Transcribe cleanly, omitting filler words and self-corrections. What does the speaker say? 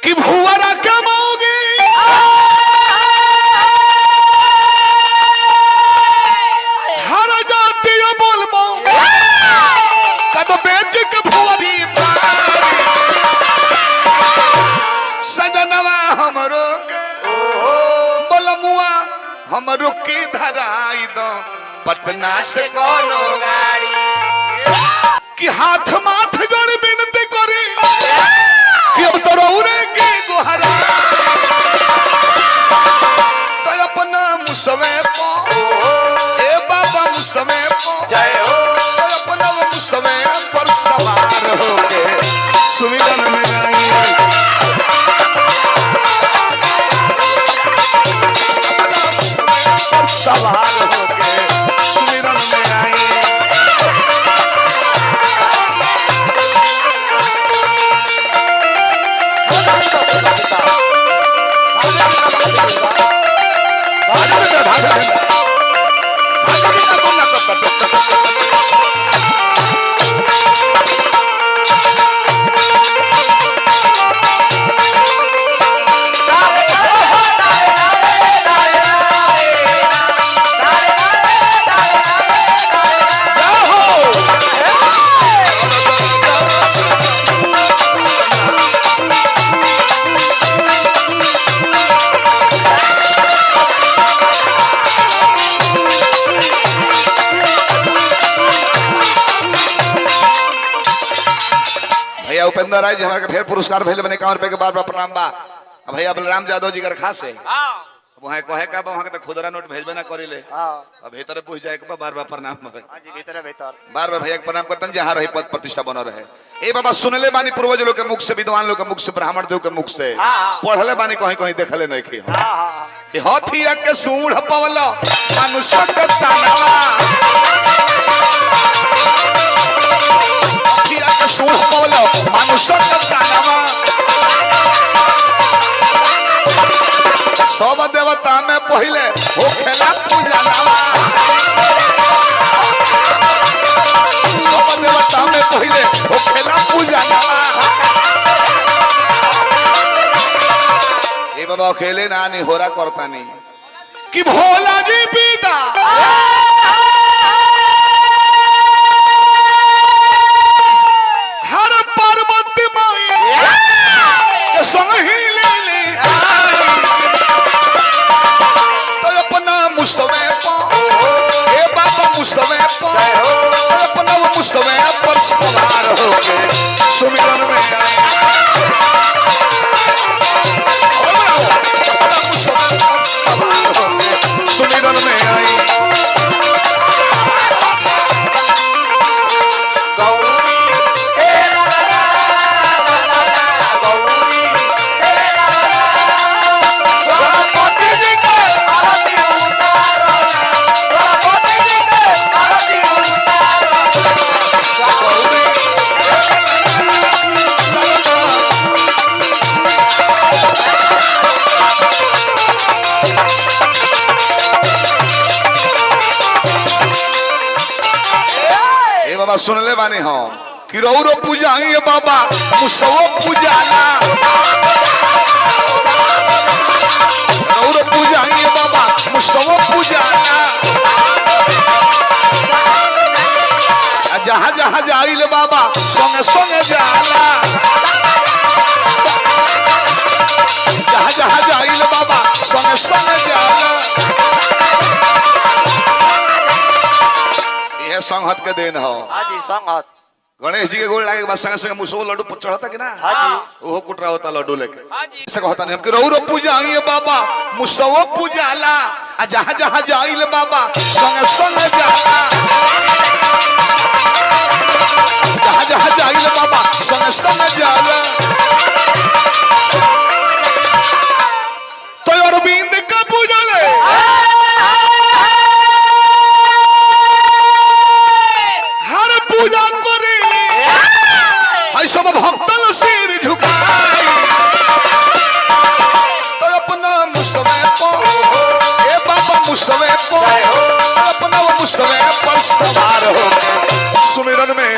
कि भुवरा कमाओगे हर जाती बोलबो कद बेच के भुवरी सजनवा हमरो बोलमुआ हमरो की धराई दो पटना से कोनो गाड़ी कि हाथ माथ जड़ बिनती करी कि अब तो रौरे के गोहरा तो अपना मुसवे पो ए बाबा मुसवे पो जय हो तो अपना मुसवे पर सवार होके सुमिरन में आई पर सवार होके सुमिरन में आई उपेंद्र राय जी हमारे फिर पुरस्कार भेल बने 51 रुपए के बार प्रणाम बा भैया बलराम यादव जी कर खास है वहां कहे का वहां के खुदरा नोट भेजबे ना करिले अब भीतर पूछ जाए के बार प्रणाम हां जी भीतर बार भैया के प्रणाम करतन जहां रही पद प्रतिष्ठा बन रहे ए बाबा सुनले बानी पूर्वज लोग के मुख से विद्वान लोग के मुख से ब्राह्मण देव के मुख से पढ़ले बानी कहीं कहीं देखले नहीं की कि हाथिया के सूंढ़ पवलो मनुष्य के तानवा सूढ़ पवलो मनुष्य के तानवा सब देवता में पहले हो खेला पूजनवा सब देवता में पहले हो खेला पूजनवा ये बाबा अकेले ना नहीं होरा करता नहीं कि भोला जी पीता हर पार्वती माई के संग ही ले तो अपना मुस्तवे पो ए बाबा मुस्तवे पो अपना वो मुस्तवे पर सवार होके सुमिरन में आए अपना मुस्तवे पर सवार होके सुमिरन में आए बाबा सुनले बानी हम कि रौरो पूजाई बाबा मुसवो पूजाला रौरो पूजाई बाबा मुसवो पूजाला जहां जहां जाइले बाबा संगे संगे जाला जहां जहां जाइले बाबा संगे संगे जाला यह संगत के दिन हो हां जी संगत गणेश जी के गोल लागे बस संगे संगे मुसो लड्डू चढ़ता कि ना हां जी ओहो कुटरा होता लड्डू लेके हां जी से कहता नहीं हम कि रौरो पूजाई बाबा मुसवो पूजाला आ जहां जहां जाइले बाबा संगे संगे जाला जहां जहां जाइले बाबा संगे संगे जाला तो अरविंद का पूजले हर पूजा करे हाय सब भक्तल सिर झुकाई तो अपना मुसवे पो ए बाबा मुसवे पो अपना वो मुसवे पर सवार हो सुमिरन में